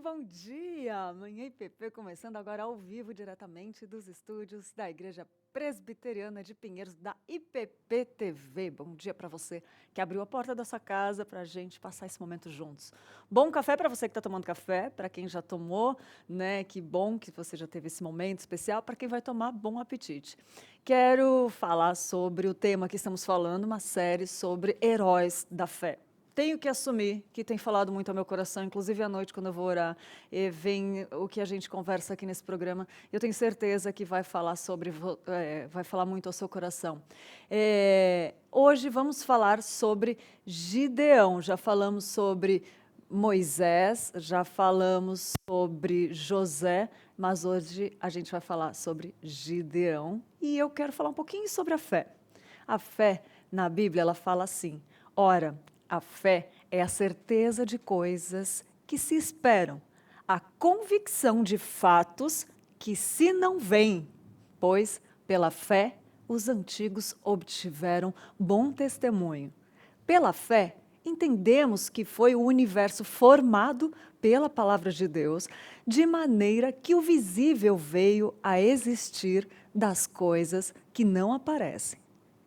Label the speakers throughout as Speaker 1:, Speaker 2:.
Speaker 1: Muito bom dia! Manhã IPP começando agora ao vivo, diretamente dos estúdios da Igreja Presbiteriana de Pinheiros, da IPP TV. Bom dia para você que abriu a porta da sua casa para a gente passar esse momento juntos. Bom café para você que está tomando café, para quem já tomou, né? Que bom que você já teve esse momento especial. Para quem vai tomar, bom apetite. Quero falar sobre o tema que estamos falando, uma série sobre heróis da fé. Tenho que assumir que tem falado muito ao meu coração, inclusive à noite, quando eu vou orar, e vem o que a gente conversa aqui nesse programa. Eu tenho certeza que vai falar vai falar muito ao seu coração. Hoje vamos falar sobre Gideão. Já falamos sobre Moisés, já falamos sobre José, mas hoje a gente vai falar sobre Gideão. E eu quero falar um pouquinho sobre a fé. A fé, na Bíblia, ela fala assim: ora, a fé é a certeza de coisas que se esperam, a convicção de fatos que se não veem, pois, pela fé, os antigos obtiveram bom testemunho. Pela fé, entendemos que foi o universo formado pela palavra de Deus, de maneira que o visível veio a existir das coisas que não aparecem.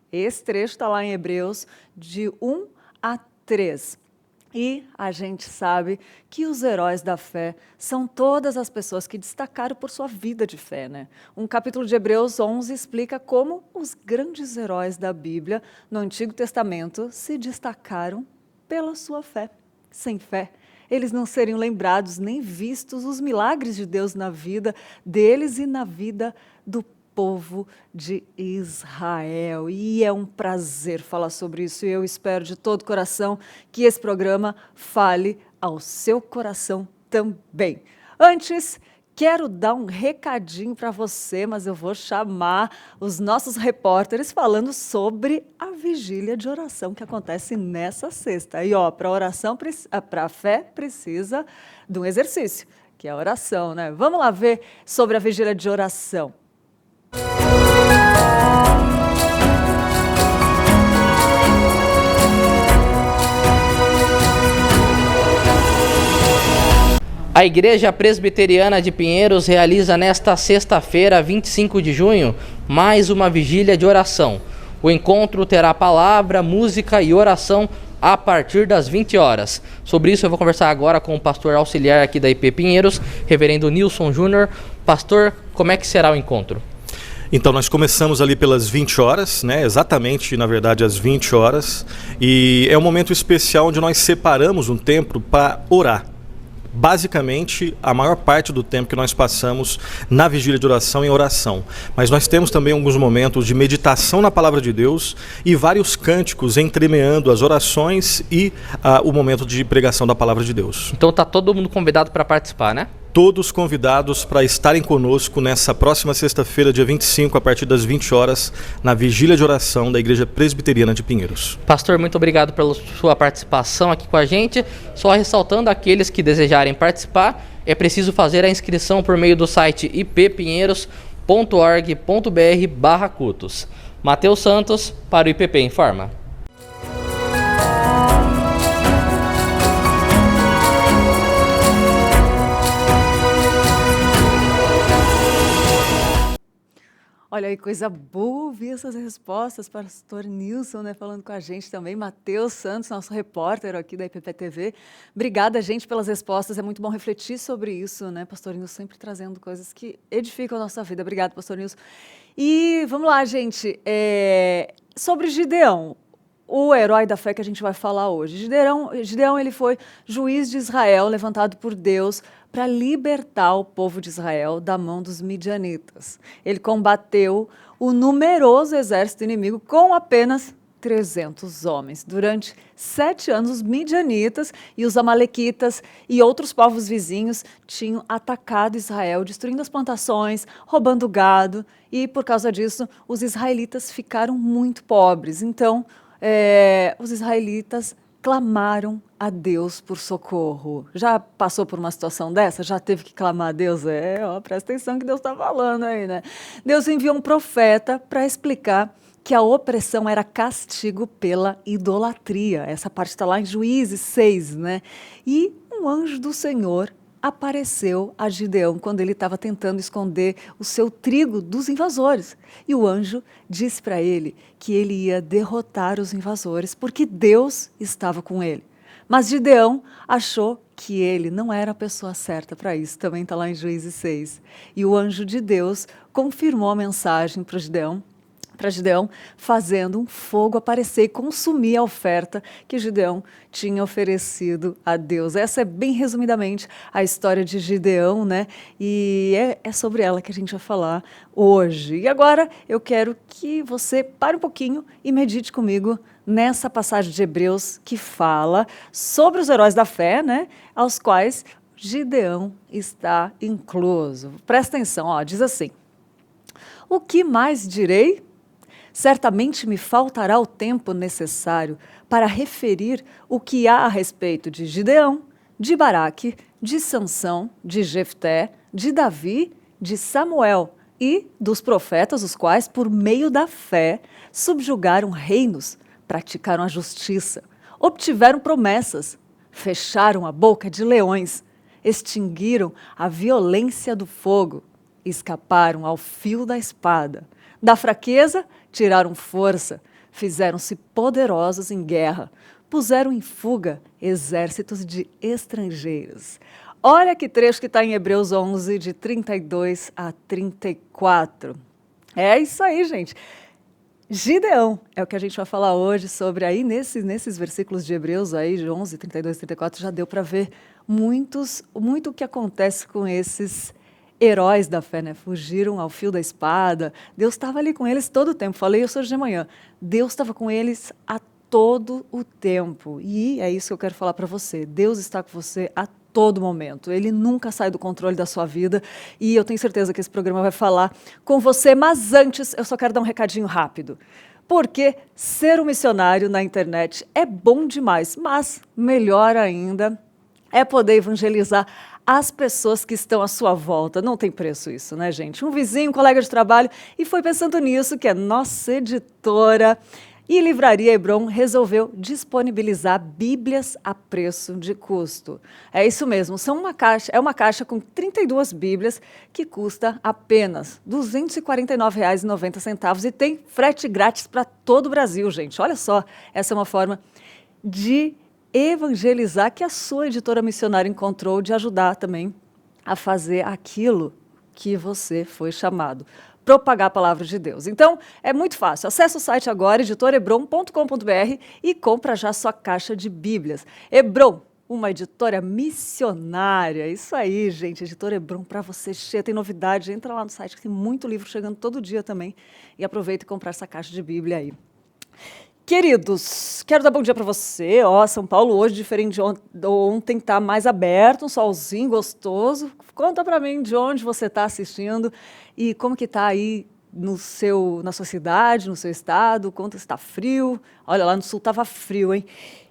Speaker 1: Esse trecho está lá em Hebreus, de 1 a 3. E a gente sabe que os heróis da fé são todas as pessoas que destacaram por sua vida de fé, né? Um capítulo de Hebreus 11 explica como os grandes heróis da Bíblia, no Antigo Testamento, se destacaram pela sua fé. Sem fé, eles não seriam lembrados nem vistos os milagres de Deus na vida deles e na vida do povo de Israel. E é um prazer falar sobre isso, e eu espero de todo coração que esse programa fale ao seu coração também. Antes, quero dar um recadinho para você, mas eu vou chamar os nossos repórteres falando sobre a vigília de oração que acontece nessa sexta. E para a fé precisa de um exercício, que é a oração, né? Vamos lá ver sobre a vigília de oração.
Speaker 2: A Igreja Presbiteriana de Pinheiros realiza nesta sexta-feira, 25 de junho, mais uma vigília de oração. O encontro terá palavra, música e oração a partir das 20 horas. Sobre isso eu vou conversar agora com o pastor auxiliar aqui da IP Pinheiros, reverendo Nilson Júnior. Pastor, como é que será o encontro?
Speaker 3: Então, nós começamos ali pelas 20 horas, né? Exatamente, na verdade, às 20 horas. E é um momento especial onde nós separamos um tempo para orar. Basicamente, a maior parte do tempo que nós passamos na vigília de oração em oração. Mas nós temos também alguns momentos de meditação na palavra de Deus e vários cânticos entremeando as orações e o momento de pregação da palavra de Deus.
Speaker 2: Então está todo mundo convidado para participar, né?
Speaker 3: Todos convidados para estarem conosco nessa próxima sexta-feira, dia 25, a partir das 20 horas, na vigília de oração da Igreja Presbiteriana de Pinheiros.
Speaker 2: Pastor, muito obrigado pela sua participação aqui com a gente. Só ressaltando, aqueles que desejarem participar, é preciso fazer a inscrição por meio do site ippinheiros.org.br/cultos. Matheus Santos, para o IPP Informa.
Speaker 1: Olha aí, coisa boa ouvir essas respostas, pastor Nilson, né, falando com a gente também, Matheus Santos, nosso repórter aqui da IPP TV. Obrigada, gente, pelas respostas, é muito bom refletir sobre isso, né, pastor Nilson, sempre trazendo coisas que edificam a nossa vida. Obrigado, pastor Nilson. E vamos lá, gente, sobre Gideão, o herói da fé que a gente vai falar hoje. Gideão, ele foi juiz de Israel, levantado por Deus para libertar o povo de Israel da mão dos midianitas. Ele combateu o numeroso exército inimigo com apenas 300 homens. Durante 7 anos, os midianitas e os amalequitas e outros povos vizinhos tinham atacado Israel, destruindo as plantações, roubando gado, e por causa disso, os israelitas ficaram muito pobres. Então, os israelitas clamaram a Deus por socorro. Já passou por uma situação dessa? Já teve que clamar a Deus? Presta atenção que Deus está falando aí, né? Deus enviou um profeta para explicar que a opressão era castigo pela idolatria. Essa parte está lá em Juízes 6, né? E um anjo do Senhor apareceu a Gideão quando ele estava tentando esconder o seu trigo dos invasores. E o anjo disse para ele que ele ia derrotar os invasores porque Deus estava com ele. Mas Gideão achou que ele não era a pessoa certa para isso. Também está lá em Juízes 6. E o anjo de Deus confirmou a mensagem para Gideão, fazendo um fogo aparecer e consumir a oferta que Gideão tinha oferecido a Deus. Essa é bem resumidamente a história de Gideão, né? E é sobre ela que a gente vai falar hoje. E agora eu quero que você pare um pouquinho e medite comigo nessa passagem de Hebreus que fala sobre os heróis da fé, né? Aos quais Gideão está incluso. Presta atenção, ó, diz assim: o que mais direi? Certamente me faltará o tempo necessário para referir o que há a respeito de Gideão, de Baraque, de Sansão, de Jefté, de Davi, de Samuel e dos profetas, os quais, por meio da fé, subjugaram reinos, praticaram a justiça, obtiveram promessas, fecharam a boca de leões, extinguiram a violência do fogo, escaparam ao fio da espada. Da fraqueza, tiraram força, fizeram-se poderosos em guerra, puseram em fuga exércitos de estrangeiros. Olha que trecho que está em Hebreus 11, de 32 a 34. É isso aí, gente. Gideão é o que a gente vai falar hoje sobre aí, nesses versículos de Hebreus aí, de 11, 32 e 34, já deu para ver muito o que acontece com esses heróis da fé, né? Fugiram ao fio da espada. Deus estava ali com eles todo o tempo. Falei isso hoje de manhã. Deus estava com eles a todo o tempo. E é isso que eu quero falar para você. Deus está com você a todo momento. Ele nunca sai do controle da sua vida. E eu tenho certeza que esse programa vai falar com você. Mas antes, eu só quero dar um recadinho rápido. Porque ser um missionário na internet é bom demais. Mas melhor ainda é poder evangelizar as pessoas que estão à sua volta. Não tem preço isso, né, gente? Um vizinho, um colega de trabalho, e foi pensando nisso que a nossa editora e Livraria Hebron resolveu disponibilizar Bíblias a preço de custo. É isso mesmo, é uma caixa com 32 Bíblias que custa apenas R$ 249,90 e tem frete grátis para todo o Brasil, gente. Olha só, essa é uma forma de evangelizar que a sua editora missionária encontrou, de ajudar também a fazer aquilo que você foi chamado, propagar a palavra de Deus. Então, é muito fácil. Acesse o site agora, editorebron.com.br, e compra já sua caixa de Bíblias. Hebron, uma editora missionária. Isso aí, gente, Editora Hebron para você cheia, tem novidade. Entra lá no site que tem muito livro chegando todo dia também e aproveita e compra essa caixa de Bíblia aí. Queridos, quero dar bom dia para você. Ó, São Paulo hoje, diferente de ontem, está mais aberto, um solzinho gostoso. Conta para mim de onde você está assistindo e como que está aí na sua cidade, no seu estado, quanto está frio. Olha, lá no sul estava frio, hein?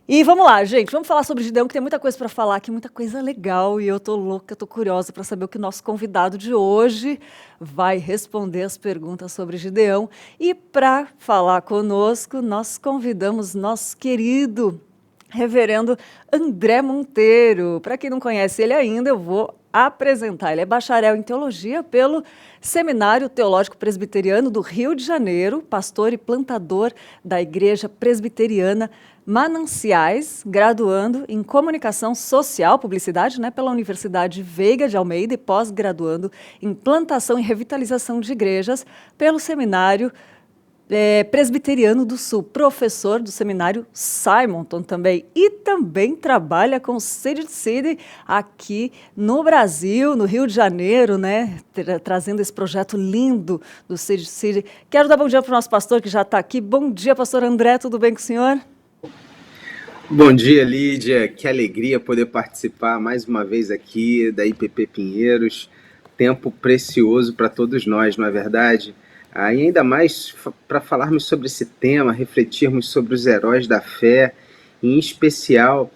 Speaker 1: E vamos lá, gente, vamos falar sobre Gideão, que tem muita coisa para falar aqui, muita coisa legal, e eu tô louca, tô curiosa para saber o que o nosso convidado de hoje vai responder as perguntas sobre Gideão. E para falar conosco, nós convidamos nosso querido reverendo André Monteiro. Para quem não conhece ele ainda, eu vou apresentar. Ele é bacharel em teologia pelo Seminário Teológico Presbiteriano do Rio de Janeiro, pastor e plantador da Igreja Presbiteriana Mananciais, graduando em Comunicação Social, Publicidade, né, pela Universidade Veiga de Almeida e pós-graduando em Plantação e Revitalização de Igrejas pelo Seminário Presbiteriano do Sul, professor do Seminário Simonton também, e também trabalha com o City City aqui no Brasil, no Rio de Janeiro, né, trazendo esse projeto lindo do City City. Quero dar bom dia para o nosso pastor que já está aqui. Bom dia, pastor André, tudo bem com o senhor?
Speaker 4: Bom dia, Lídia. Que alegria poder participar mais uma vez aqui da IPP Pinheiros. Tempo precioso para todos nós, não é verdade? E ainda mais para falarmos sobre esse tema, refletirmos sobre os heróis da fé, em especial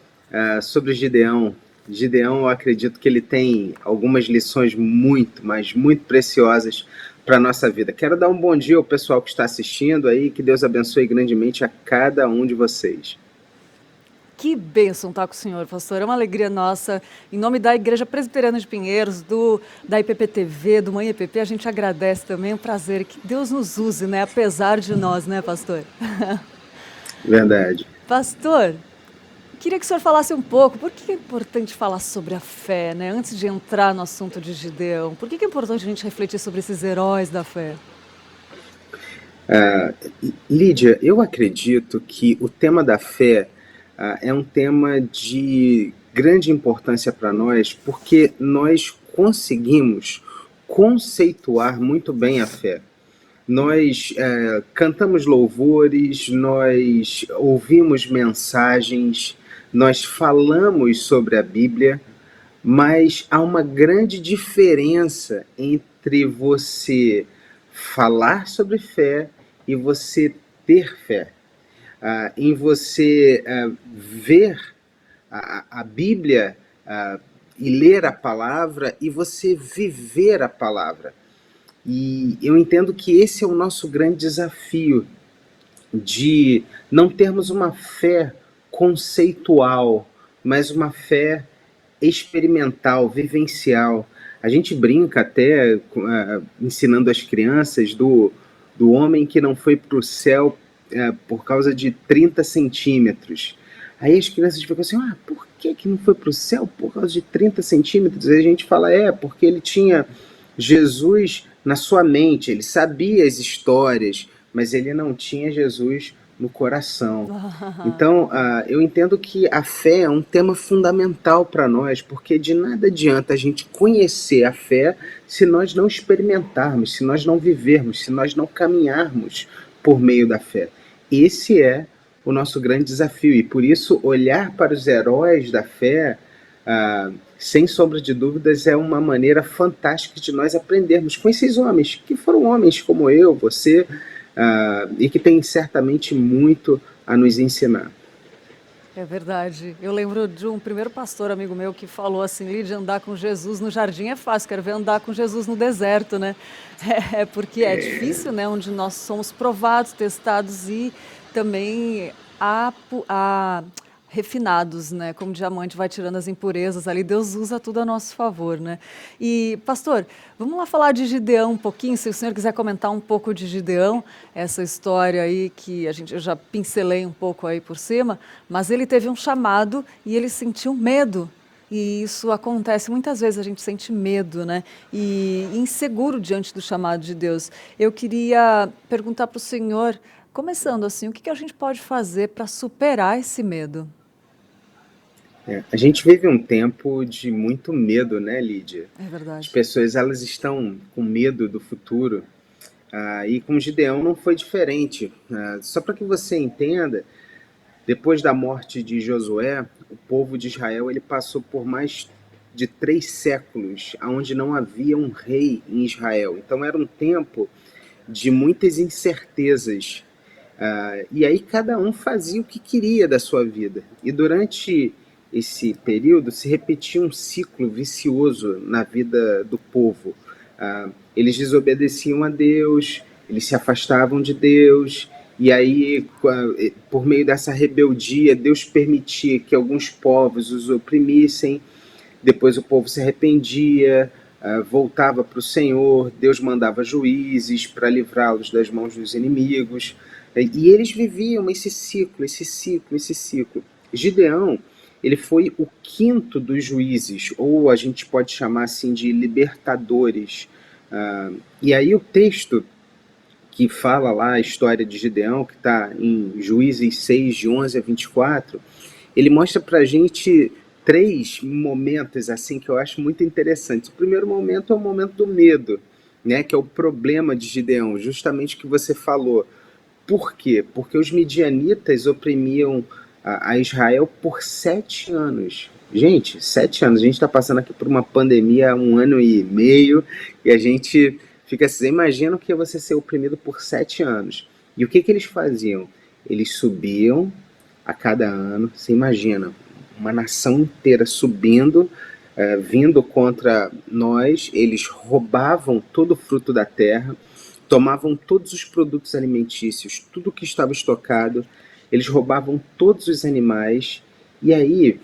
Speaker 4: sobre Gideão. Gideão, eu acredito que ele tem algumas lições muito, mas muito preciosas para a nossa vida. Quero dar um bom dia ao pessoal que está assistindo aí, que Deus abençoe grandemente a cada um de vocês.
Speaker 1: Que bênção estar com o senhor, pastor. É uma alegria nossa. Em nome da Igreja Presbiteriana de Pinheiros, da IPP-TV, do Mãe EPP, a gente agradece também. É um prazer que Deus nos use, né? Apesar de nós, né, pastor?
Speaker 4: Verdade.
Speaker 1: Pastor, queria que o senhor falasse um pouco, por que é importante falar sobre a fé, né? Antes de entrar no assunto de Gideão, por que é importante a gente refletir sobre esses heróis da fé?
Speaker 4: Lídia, eu acredito que o tema da fé é um tema de grande importância para nós, porque nós conseguimos conceituar muito bem a fé. Nós cantamos louvores, nós ouvimos mensagens, nós falamos sobre a Bíblia, mas há uma grande diferença entre você falar sobre fé e você ter fé. Em você ver a Bíblia e ler a palavra e você viver a palavra. E eu entendo que esse é o nosso grande desafio, de não termos uma fé conceitual, mas uma fé experimental, vivencial. A gente brinca até ensinando as crianças do homem que não foi para o céu por causa de 30 centímetros. Aí as crianças ficam assim, por que não foi para o céu por causa de 30 centímetros? Aí a gente fala, porque ele tinha Jesus na sua mente, ele sabia as histórias, mas ele não tinha Jesus no coração. Então, eu entendo que a fé é um tema fundamental para nós, porque de nada adianta a gente conhecer a fé se nós não experimentarmos, se nós não vivermos, se nós não caminharmos por meio da fé. Esse é o nosso grande desafio, e por isso olhar para os heróis da fé, sem sombra de dúvidas, é uma maneira fantástica de nós aprendermos com esses homens, que foram homens como eu, você, e que têm certamente muito a nos ensinar.
Speaker 1: É verdade. Eu lembro de um primeiro pastor amigo meu que falou assim, Lídia, andar com Jesus no jardim é fácil, quero ver andar com Jesus no deserto, né? Porque é difícil, né? Onde nós somos provados, testados e também refinados, né? Como diamante vai tirando as impurezas ali, Deus usa tudo a nosso favor, né? E, pastor, vamos lá falar de Gideão um pouquinho, se o senhor quiser comentar um pouco de Gideão, essa história aí que eu já pincelei um pouco aí por cima, mas ele teve um chamado e ele sentiu medo. E isso acontece, muitas vezes a gente sente medo, né? E inseguro diante do chamado de Deus. Eu queria perguntar para o senhor, começando assim, o que a gente pode fazer para superar esse medo?
Speaker 4: A gente vive um tempo de muito medo, né, Lídia?
Speaker 1: É verdade.
Speaker 4: As pessoas, elas estão com medo do futuro, e com Gideão não foi diferente. Só para que você entenda, depois da morte de Josué, o povo de Israel ele passou por mais de 3 séculos, onde não havia um rei em Israel. Então era um tempo de muitas incertezas. E aí cada um fazia o que queria da sua vida. E durante esse período se repetia um ciclo vicioso na vida do povo. Eles desobedeciam a Deus, eles se afastavam de Deus, e aí, por meio dessa rebeldia, Deus permitia que alguns povos os oprimissem, depois o povo se arrependia, voltava para o Senhor, Deus mandava juízes para livrá-los das mãos dos inimigos, e eles viviam esse ciclo. Gideão, ele foi o 5º dos juízes, ou a gente pode chamar assim de libertadores. E aí o texto que fala lá a história de Gideão, que está em Juízes 6, de 11 a 24, ele mostra para a gente 3 momentos assim que eu acho muito interessantes. O primeiro momento é o momento do medo, né, que é o problema de Gideão, justamente o que você falou. Por quê? Porque os midianitas oprimiam a Israel por 7 anos. Gente, 7 anos. A gente está passando aqui por uma pandemia há 1 ano e meio e a gente fica assim, imagina o que é você ser oprimido por 7 anos. E o que eles faziam? Eles subiam a cada ano, você imagina, uma nação inteira subindo, vindo contra nós, eles roubavam todo o fruto da terra, tomavam todos os produtos alimentícios, tudo que estava estocado, eles roubavam todos os animais E aí,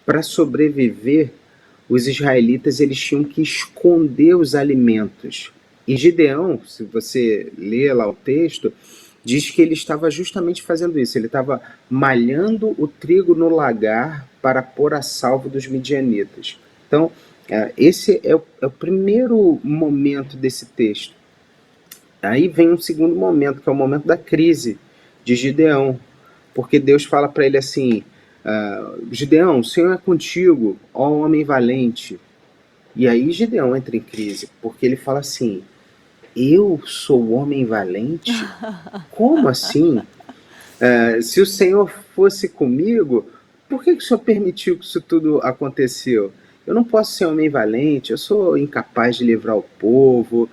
Speaker 4: para sobreviver, os israelitas eles tinham que esconder os alimentos. E Gideão, se você ler lá o texto, diz que ele estava justamente fazendo isso. Ele estava malhando o trigo no lagar para pôr a salvo dos midianitas. Então, esse é o primeiro momento desse texto. Aí vem um segundo momento, que é o momento da crise de Gideão. Porque Deus fala para ele assim, Gideão, o Senhor é contigo, ó homem valente. E aí Gideão entra em crise, porque ele fala assim, eu sou homem valente? Como assim? Se o Senhor fosse comigo, por que o Senhor permitiu que isso tudo aconteceu? Eu não posso ser homem valente, eu sou incapaz de livrar o povo.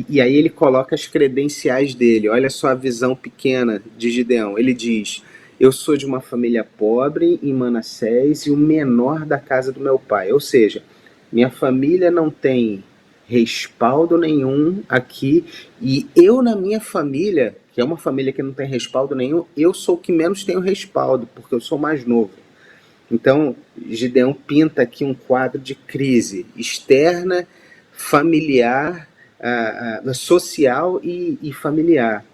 Speaker 4: E aí ele coloca as credenciais dele, olha só a visão pequena de Gideão. Ele diz, eu sou de uma família pobre em Manassés e o menor da casa do meu pai. Ou seja, minha família não tem respaldo nenhum aqui, e eu na minha família, que é uma família que não tem respaldo nenhum, eu sou o que menos tenho respaldo, porque eu sou mais novo. Então, Gideão pinta aqui um quadro de crise externa, familiar, social e familiar.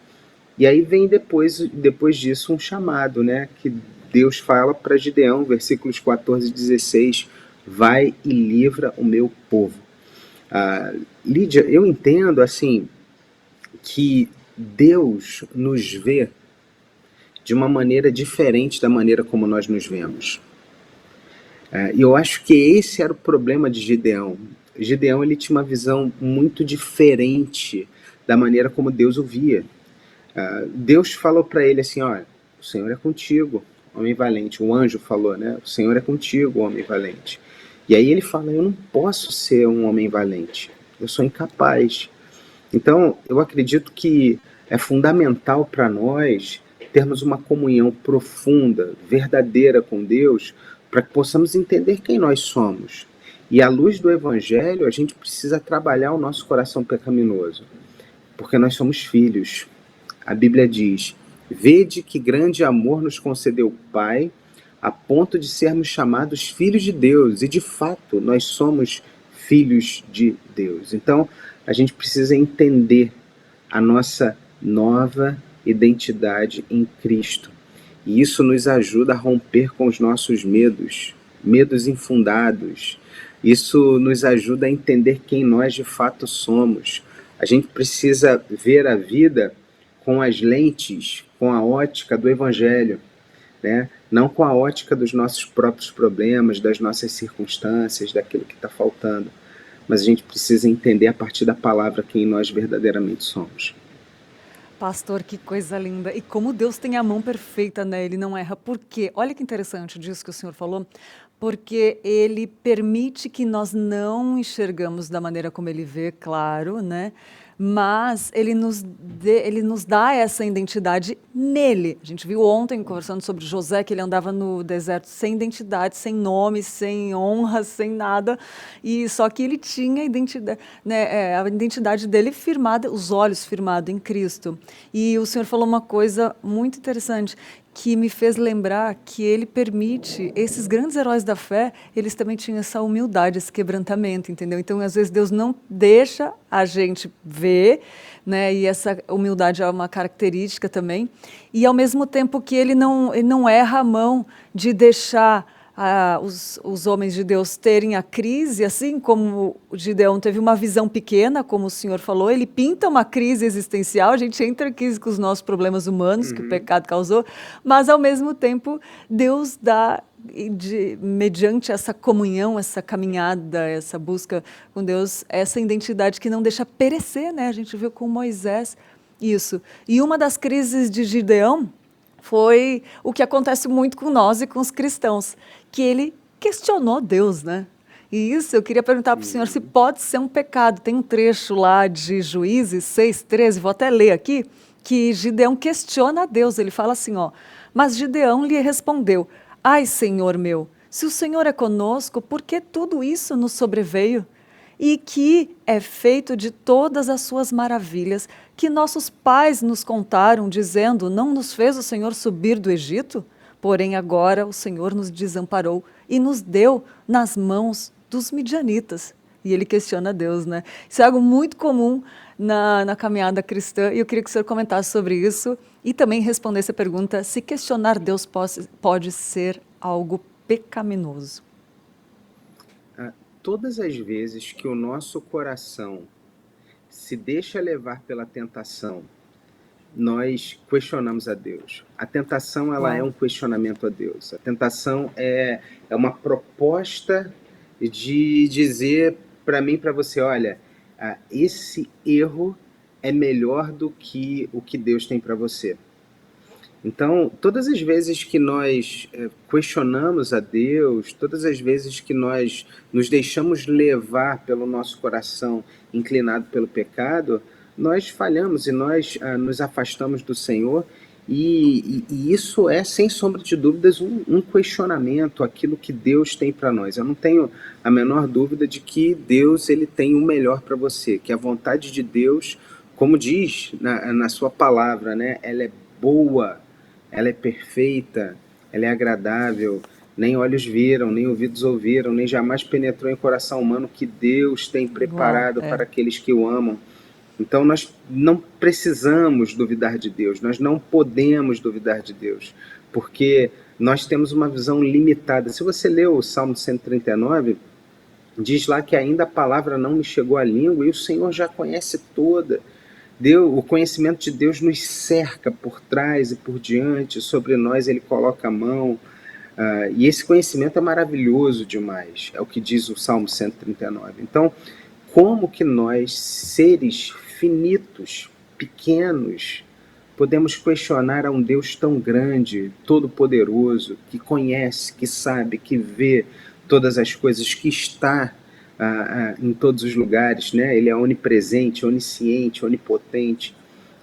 Speaker 4: E aí vem depois disso um chamado, né, que Deus fala para Gideão, versículos 14 e 16, vai e livra o meu povo. Lídia, eu entendo assim que Deus nos vê de uma maneira diferente da maneira como nós nos vemos. E eu acho que esse era o problema de Gideão. Gideão ele tinha uma visão muito diferente da maneira como Deus o via. Deus falou para ele assim, olha, o Senhor é contigo, homem valente. O anjo falou, né? O Senhor é contigo, homem valente. E aí ele fala, eu não posso ser um homem valente, eu sou incapaz. Então, eu acredito que é fundamental para nós termos uma comunhão profunda, verdadeira com Deus, para que possamos entender quem nós somos. E à luz do Evangelho, a gente precisa trabalhar o nosso coração pecaminoso, porque nós somos filhos. A Bíblia diz, vede que grande amor nos concedeu o Pai, a ponto de sermos chamados filhos de Deus, e de fato nós somos filhos de Deus. Então a gente precisa entender a nossa nova identidade em Cristo, e isso nos ajuda a romper com os nossos medos infundados. Isso nos ajuda a entender quem nós de fato somos. A gente precisa ver a vida com as lentes, com a ótica do Evangelho, né? Não com a ótica dos nossos próprios problemas, das nossas circunstâncias, daquilo que está faltando. Mas a gente precisa entender a partir da palavra quem nós verdadeiramente somos.
Speaker 1: Pastor, que coisa linda. E como Deus tem a mão perfeita, né? Ele não erra. Por quê? Olha que interessante disso que o senhor falou. Porque ele permite que nós não enxergamos da maneira como ele vê, claro, né? Mas ele nos dá essa identidade nele. A gente viu ontem, conversando sobre José, que ele andava no deserto sem identidade, sem nome, sem honra, sem nada. E só que ele tinha a identidade, né, a identidade dele firmada, os olhos firmados em Cristo. E o senhor falou uma coisa muito interessante, que me fez lembrar que ele permite, esses grandes heróis da fé, eles também tinham essa humildade, esse quebrantamento, entendeu? Então, às vezes, Deus não deixa a gente ver, né? E essa humildade é uma característica também. E, ao mesmo tempo que ele não erra a mão de deixar os homens de Deus terem a crise, assim como o Gideão teve uma visão pequena, como o senhor falou, ele pinta uma crise existencial, a gente entra em crise com os nossos problemas humanos, que o pecado causou, mas ao mesmo tempo Deus dá, mediante essa comunhão, essa caminhada, essa busca com Deus, essa identidade que não deixa perecer, né? A gente viu com Moisés isso. E uma das crises de Gideão foi o que acontece muito com nós e com os cristãos, que ele questionou Deus, né? E isso eu queria perguntar para o senhor se pode ser um pecado. Tem um trecho lá de Juízes 6:13, vou até ler aqui, que Gideão questiona a Deus. Ele fala assim, ó, mas Gideão lhe respondeu, ai, Senhor meu, se o Senhor é conosco, por que tudo isso nos sobreveio? E que é feito de todas as suas maravilhas, que nossos pais nos contaram, dizendo, não nos fez o Senhor subir do Egito? Porém, agora o Senhor nos desamparou e nos deu nas mãos dos midianitas. E ele questiona Deus, né? Isso é algo muito comum na caminhada cristã, e eu queria que o senhor comentasse sobre isso e também respondesse a pergunta se questionar Deus pode ser algo pecaminoso.
Speaker 4: Todas as vezes que o nosso coração se deixa levar pela tentação, nós questionamos a Deus. A tentação, ela é um questionamento a Deus. A tentação é uma proposta de dizer para mim e para você, olha, esse erro é melhor do que o que Deus tem para você. Então, todas as vezes que nós questionamos a Deus, todas as vezes que nós nos deixamos levar pelo nosso coração inclinado pelo pecado, nós falhamos e nós nos afastamos do Senhor, e isso é, sem sombra de dúvidas, um questionamento àquilo que Deus tem para nós. Eu não tenho a menor dúvida de que Deus ele tem o melhor para você, que a vontade de Deus, como diz na sua palavra, né, ela é boa, ela é perfeita, ela é agradável, nem olhos viram, nem ouvidos ouviram, nem jamais penetrou em coração humano que Deus tem preparado para aqueles que o amam. Então nós não precisamos duvidar de Deus, nós não podemos duvidar de Deus, porque nós temos uma visão limitada. Se você ler o Salmo 139, diz lá que ainda a palavra não me chegou à língua e o Senhor já conhece toda. O conhecimento de Deus nos cerca por trás e por diante, sobre nós ele coloca a mão, e esse conhecimento é maravilhoso demais, é o que diz o Salmo 139. Então, como que nós, seres finitos, pequenos, podemos questionar a um Deus tão grande, todo-poderoso, que conhece, que sabe, que vê todas as coisas, que está em todos os lugares, né? Ele é onipresente, onisciente, onipotente.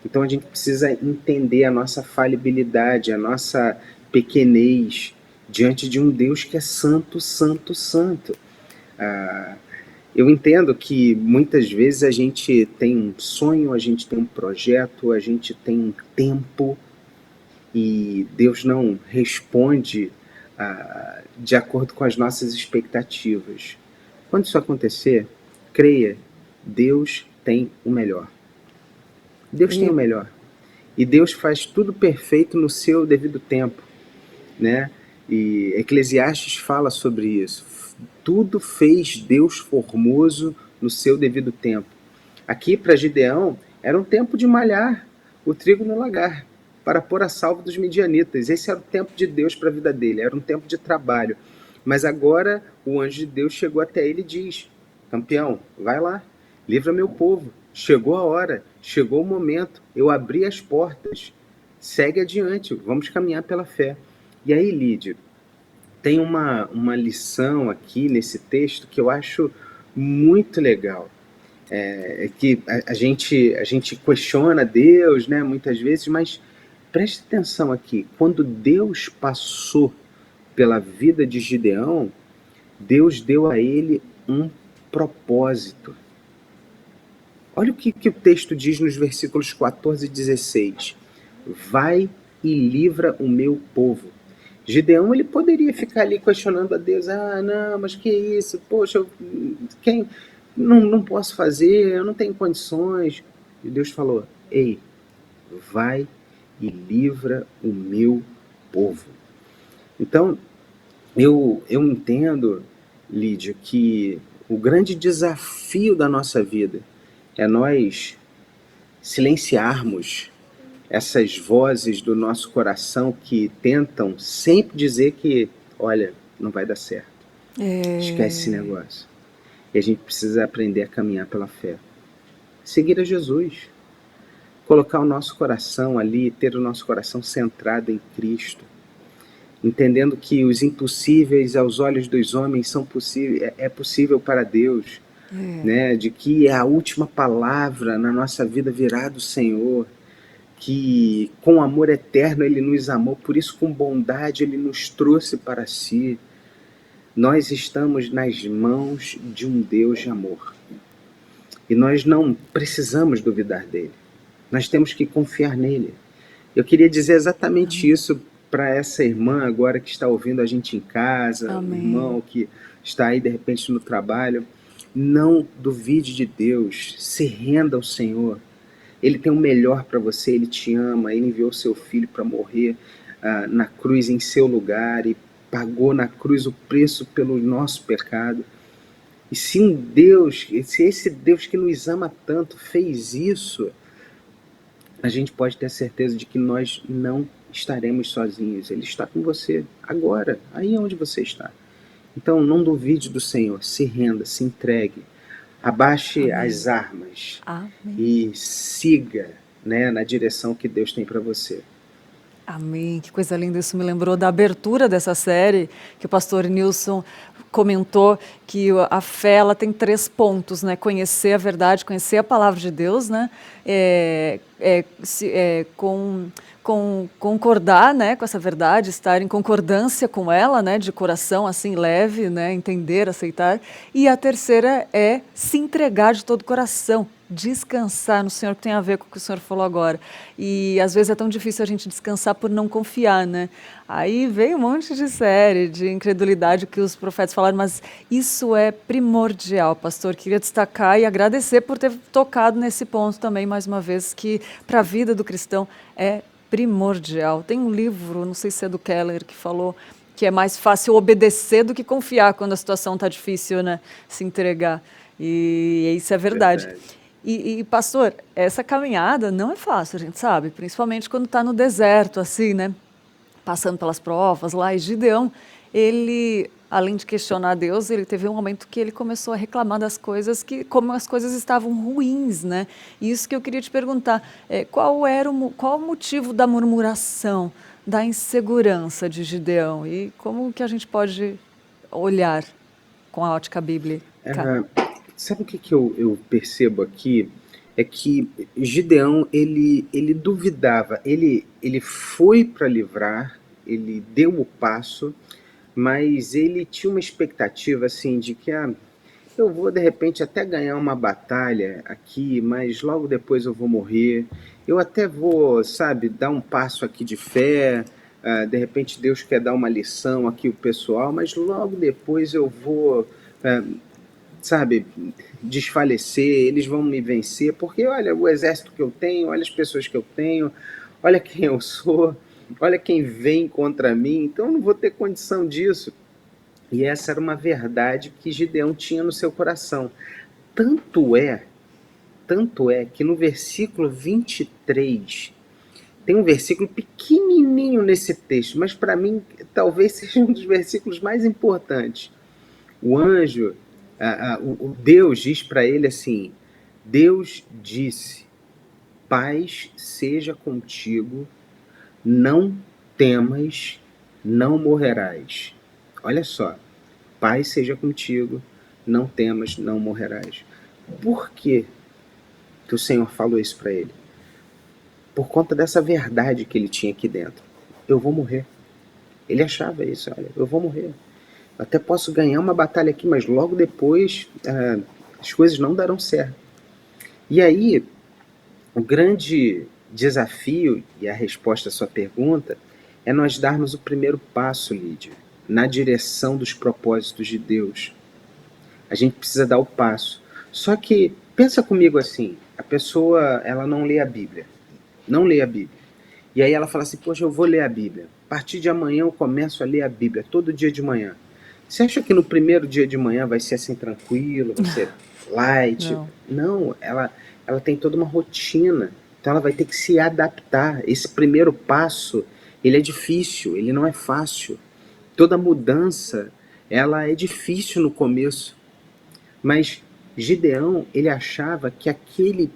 Speaker 4: Então a gente precisa entender a nossa falibilidade, a nossa pequenez diante de um Deus que é santo, santo, santo. Eu entendo que muitas vezes a gente tem um sonho, a gente tem um projeto, a gente tem um tempo e Deus não responde de acordo com as nossas expectativas. Quando isso acontecer, creia, Deus tem o melhor. Deus tem o melhor. E Deus faz tudo perfeito no seu devido tempo, né? E Eclesiastes fala sobre isso. Tudo fez Deus formoso no seu devido tempo. Aqui para Gideão era um tempo de malhar o trigo no lagar para pôr a salvo dos midianitas. Esse era o tempo de Deus para a vida dele, era um tempo de trabalho. Mas agora o anjo de Deus chegou até ele e diz: campeão, vai lá, livra meu povo. Chegou a hora, chegou o momento, eu abri as portas, segue adiante, vamos caminhar pela fé. E aí, Lídia, tem uma lição aqui nesse texto que eu acho muito legal. Que a gente questiona Deus, né, muitas vezes, mas preste atenção aqui. Quando Deus passou pela vida de Gideão, Deus deu a ele um propósito. Olha o que o texto diz nos versículos 14 e 16. Vai e livra o meu povo. Gideão, ele poderia ficar ali questionando a Deus. Não, mas que isso? Poxa, não posso fazer, eu não tenho condições. E Deus falou: ei, vai e livra o meu povo. Então, eu entendo, Lídia, que o grande desafio da nossa vida é nós silenciarmos essas vozes do nosso coração que tentam sempre dizer que, olha, não vai dar certo. Esquece esse negócio. E a gente precisa aprender a caminhar pela fé. Seguir a Jesus. Colocar o nosso coração ali, ter o nosso coração centrado em Cristo. Entendendo que os impossíveis aos olhos dos homens é possível para Deus. Né? De que a última palavra na nossa vida virá do Senhor. Que com amor eterno Ele nos amou, por isso com bondade Ele nos trouxe para si. Nós estamos nas mãos de um Deus de amor. E nós não precisamos duvidar dele. Nós temos que confiar nele. Eu queria dizer exatamente isso para essa irmã agora que está ouvindo a gente em casa, o
Speaker 1: Amém.
Speaker 4: irmão que está aí de repente no trabalho. Não duvide de Deus, se renda ao Senhor. Ele tem o melhor para você, Ele te ama, Ele enviou seu Filho para morrer na cruz em seu lugar e pagou na cruz o preço pelo nosso pecado. E se esse Deus que nos ama tanto fez isso, a gente pode ter certeza de que nós não estaremos sozinhos. Ele está com você agora, aí onde você está. Então não duvide do Senhor, se renda, se entregue, abaixe
Speaker 1: Amém.
Speaker 4: as armas
Speaker 1: Amém.
Speaker 4: e siga, né, na direção que Deus tem para você.
Speaker 1: Amém, que coisa linda. Isso me lembrou da abertura dessa série, que o pastor Nilson comentou que a fé ela tem 3 pontos, né? Conhecer a verdade, conhecer a palavra de Deus, né? Concordar, né, com essa verdade, estar em concordância com ela, né, de coração assim leve, né, entender, aceitar. E a terceira é se entregar de todo o coração, descansar no Senhor, que tem a ver com o que o Senhor falou agora. E às vezes é tão difícil a gente descansar por não confiar, né? Aí veio um monte de série, de incredulidade que os profetas falaram, mas isso é primordial, pastor. Queria destacar e agradecer por ter tocado nesse ponto também, mais uma vez, que para a vida do cristão é primordial. Tem um livro, não sei se é do Keller, que falou que é mais fácil obedecer do que confiar quando a situação está difícil, né? Se entregar. E isso é verdade. E, pastor, essa caminhada não é fácil, a gente sabe, principalmente quando está no deserto, assim, né? Passando pelas provas lá. E Gideão, ele, além de questionar Deus, ele teve um momento que ele começou a reclamar das coisas, como as coisas estavam ruins, né? E isso que eu queria te perguntar, qual o motivo da murmuração, da insegurança de Gideão? E como que a gente pode olhar com a ótica bíblica?
Speaker 4: Sabe o que eu percebo aqui? É que Gideão, ele duvidava, ele foi para livrar, ele deu o passo, mas ele tinha uma expectativa assim de que eu vou de repente até ganhar uma batalha aqui, mas logo depois eu vou morrer. Eu até vou, sabe, dar um passo aqui de fé, de repente Deus quer dar uma lição aqui ao pessoal, mas logo depois eu vou, sabe, desfalecer, eles vão me vencer, porque olha o exército que eu tenho, olha as pessoas que eu tenho, olha quem eu sou, olha quem vem contra mim, então eu não vou ter condição disso. E essa era uma verdade que Gideão tinha no seu coração. Tanto é que no versículo 23, tem um versículo pequenininho nesse texto, mas para mim talvez seja um dos versículos mais importantes. O anjo, o Deus diz para ele assim, Deus disse, paz seja contigo, não temas, não morrerás. Olha só, paz seja contigo, não temas, não morrerás. Por que o Senhor falou isso para ele? Por conta dessa verdade que ele tinha aqui dentro. Eu vou morrer. Ele achava isso, olha, eu vou morrer. Eu até posso ganhar uma batalha aqui, mas logo depois as coisas não darão certo. E aí, o grande desafio e a resposta à sua pergunta é nós darmos o primeiro passo, Lídia, na direção dos propósitos de Deus. A gente precisa dar o passo. Só que, pensa comigo assim, a pessoa ela não lê a Bíblia. Não lê a Bíblia. E aí ela fala assim, poxa, eu vou ler a Bíblia. A partir de amanhã eu começo a ler a Bíblia, todo dia de manhã. Você acha que no primeiro dia de manhã vai ser assim tranquilo, vai ser light? Não, ela tem toda uma rotina. Então ela vai ter que se adaptar. Esse primeiro passo, ele é difícil, ele não é fácil. Toda mudança, ela é difícil no começo. Mas Gideão, ele achava que aquele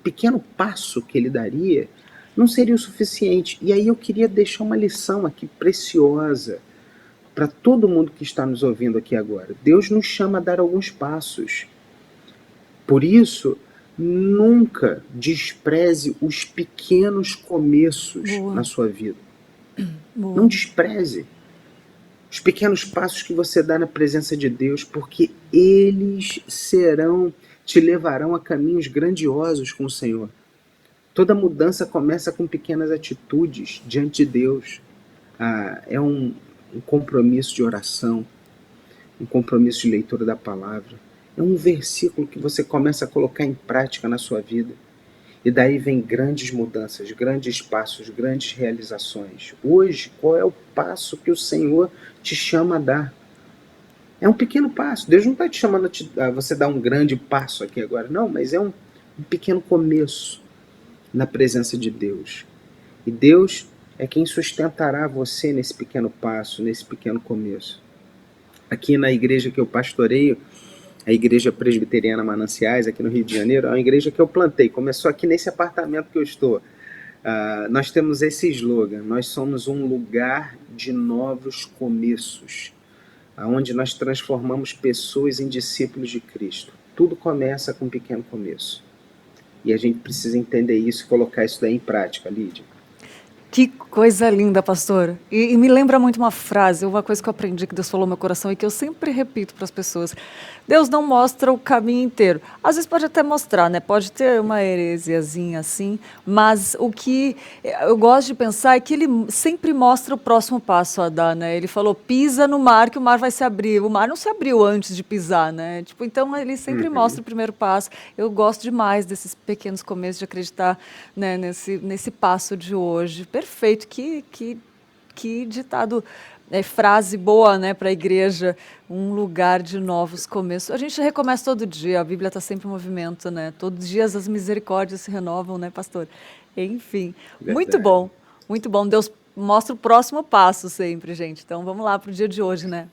Speaker 4: pequeno passo que ele daria não seria o suficiente. E aí eu queria deixar uma lição aqui preciosa para todo mundo que está nos ouvindo aqui agora. Deus nos chama a dar alguns passos. Por isso, nunca despreze os pequenos começos na sua vida. Não despreze os pequenos passos que você dá na presença de Deus, porque eles te levarão a caminhos grandiosos com o Senhor. Toda mudança começa com pequenas atitudes diante de Deus. É um compromisso de oração, um compromisso de leitura da palavra. É um versículo que você começa a colocar em prática na sua vida. E daí vem grandes mudanças, grandes passos, grandes realizações. Hoje, qual é o passo que o Senhor te chama a dar? É um pequeno passo. Deus não está te chamando a você dar um grande passo aqui agora, não, mas é um pequeno começo na presença de Deus. E Deus é quem sustentará você nesse pequeno passo, nesse pequeno começo. Aqui na igreja que eu pastoreio, a Igreja Presbiteriana Mananciais, aqui no Rio de Janeiro, é uma igreja que eu plantei. Começou aqui nesse apartamento que eu estou. Nós temos esse slogan: nós somos um lugar de novos começos, onde nós transformamos pessoas em discípulos de Cristo. Tudo começa com um pequeno começo. E a gente precisa entender isso e colocar isso daí em prática, Lídia.
Speaker 1: Que coisa linda, pastor. E me lembra muito uma frase, uma coisa que eu aprendi que Deus falou no meu coração e que eu sempre repito para as pessoas. Deus não mostra o caminho inteiro. Às vezes pode até mostrar, né? Pode ter uma heresiazinha assim, mas o que eu gosto de pensar é que ele sempre mostra o próximo passo a dar, né? Ele falou, pisa no mar que o mar vai se abrir. O mar não se abriu antes de pisar, né? Tipo, então ele sempre mostra o primeiro passo. Eu gosto demais desses pequenos começos de acreditar, né, nesse passo de hoje. Perfeito, que ditado, frase boa, né, para a igreja, um lugar de novos começos. A gente recomeça todo dia, a Bíblia está sempre em movimento, né? Todos os dias as misericórdias se renovam, né, pastor? Enfim,
Speaker 4: Verdade.
Speaker 1: muito bom, muito bom. Deus mostra o próximo passo sempre, gente. Então vamos lá para o dia de hoje, né?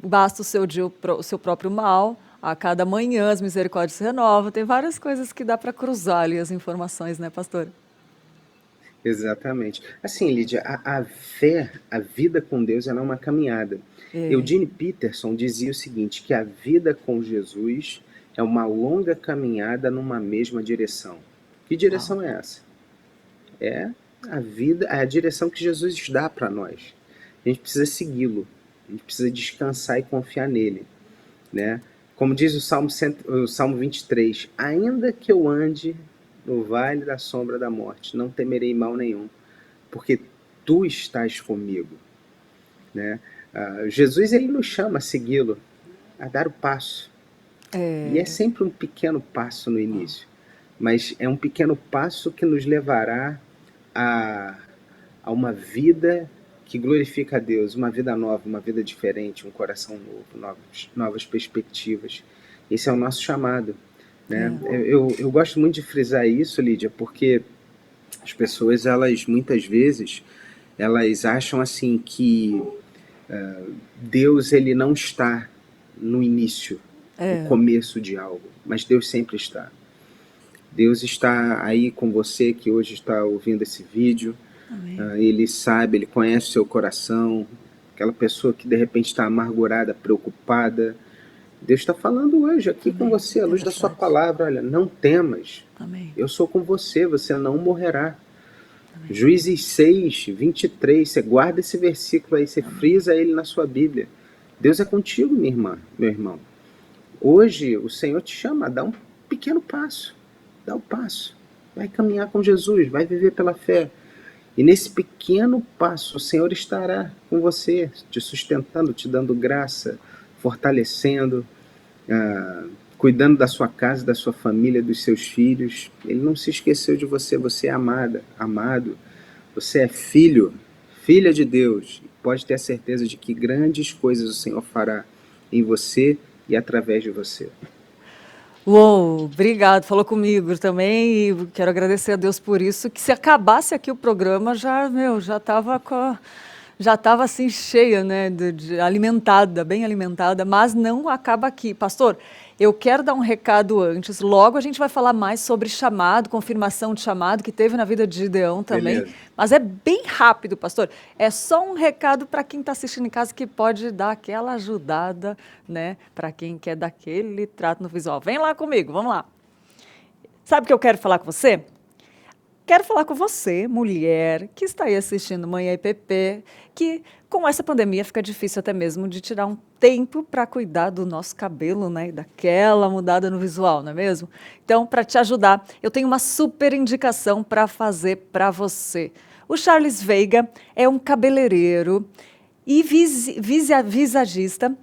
Speaker 1: Basta o seu próprio mal. A cada manhã as misericórdias se renovam. Tem várias coisas que dá para cruzar ali as informações, né, pastor?
Speaker 4: Exatamente. Assim, Lídia, a fé, a vida com Deus, ela é uma caminhada. Eugene Peterson dizia o seguinte, que a vida com Jesus é uma longa caminhada numa mesma direção. Que direção é essa? É a vida, é a direção que Jesus dá para nós. A gente precisa segui-lo, a gente precisa descansar e confiar nele, né? Como diz o Salmo 23, ainda que eu ande no vale da sombra da morte, não temerei mal nenhum, porque tu estás comigo, né? Jesus, ele nos chama a segui-lo, a dar o passo. E é sempre um pequeno passo no início, mas é um pequeno passo que nos levará a uma vida que glorifica a Deus, uma vida nova, uma vida diferente, um coração novo, novas perspectivas. Esse é o nosso chamado, né? Eu gosto muito de frisar isso, Lídia, porque as pessoas, elas muitas vezes, elas acham assim que Deus, ele não está no início, no começo de algo, mas Deus sempre está. Deus está aí com você que hoje está ouvindo esse vídeo. Ele sabe, ele conhece o seu coração, aquela pessoa que de repente está amargurada, preocupada. Deus está falando hoje aqui com você, à luz da sua palavra. Olha, não temas, eu sou com você, você não morrerá. Juízes 6, 23, você guarda esse versículo aí, você frisa ele na sua Bíblia. Deus é contigo, minha irmã, meu irmão. Hoje o Senhor te chama a dar um pequeno passo, dá o passo, vai caminhar com Jesus, vai viver pela fé. E nesse pequeno passo, o Senhor estará com você, te sustentando, te dando graça, fortalecendo, cuidando da sua casa, da sua família, dos seus filhos. Ele não se esqueceu de você, você é amada, amado. Você é filho, filha de Deus. Pode ter a certeza de que grandes coisas o Senhor fará em você e através de você.
Speaker 1: Uou, obrigado, falou comigo também e quero agradecer a Deus por isso, que se acabasse aqui o programa já estava assim cheia, né, alimentada, bem alimentada, mas não acaba aqui. Pastor, eu quero dar um recado antes, logo a gente vai falar mais sobre chamado, confirmação de chamado que teve na vida de Gideão também, beleza. Mas é bem rápido, pastor, é só um recado para quem está assistindo em casa que pode dar aquela ajudada, né, para quem quer daquele trato no visual. Vem lá comigo, vamos lá. Sabe o que eu quero falar com você? quero falar com você, mulher, que está aí assistindo Manhã IPP, que com essa pandemia fica difícil até mesmo de tirar um tempo para cuidar do nosso cabelo, né? E daquela mudada no visual, não é mesmo? Então, para te ajudar, eu tenho uma super indicação para fazer para você. O Charles Veiga é um cabeleireiro e visagista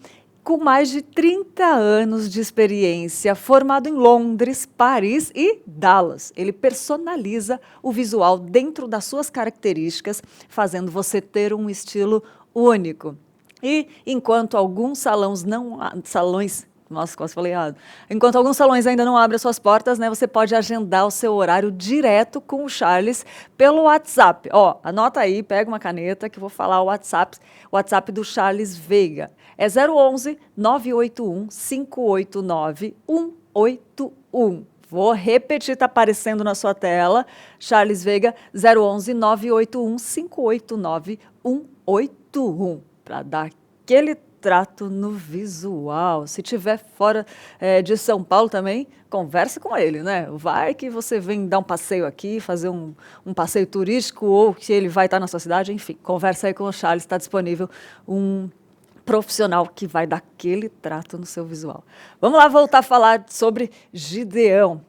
Speaker 1: com mais de 30 anos de experiência, formado em Londres, Paris e Dallas. Ele personaliza o visual dentro das suas características, fazendo você ter um estilo único. E enquanto alguns enquanto alguns salões ainda não abrem suas portas, né, você pode agendar o seu horário direto com o Charles pelo WhatsApp. Ó, anota aí, pega uma caneta que eu vou falar o WhatsApp do Charles Veiga. É 011 981 589 181. Vou repetir, está aparecendo na sua tela. Charles Veiga, 011 981 589 181. Para dar aquele trato no visual. Se tiver fora de São Paulo também, converse com ele, né? Vai que você vem dar um passeio aqui, fazer um passeio turístico, ou que ele vai estar na sua cidade, enfim, conversa aí com o Charles, está disponível um profissional que vai dar aquele trato no seu visual. Vamos lá voltar a falar sobre Gideão.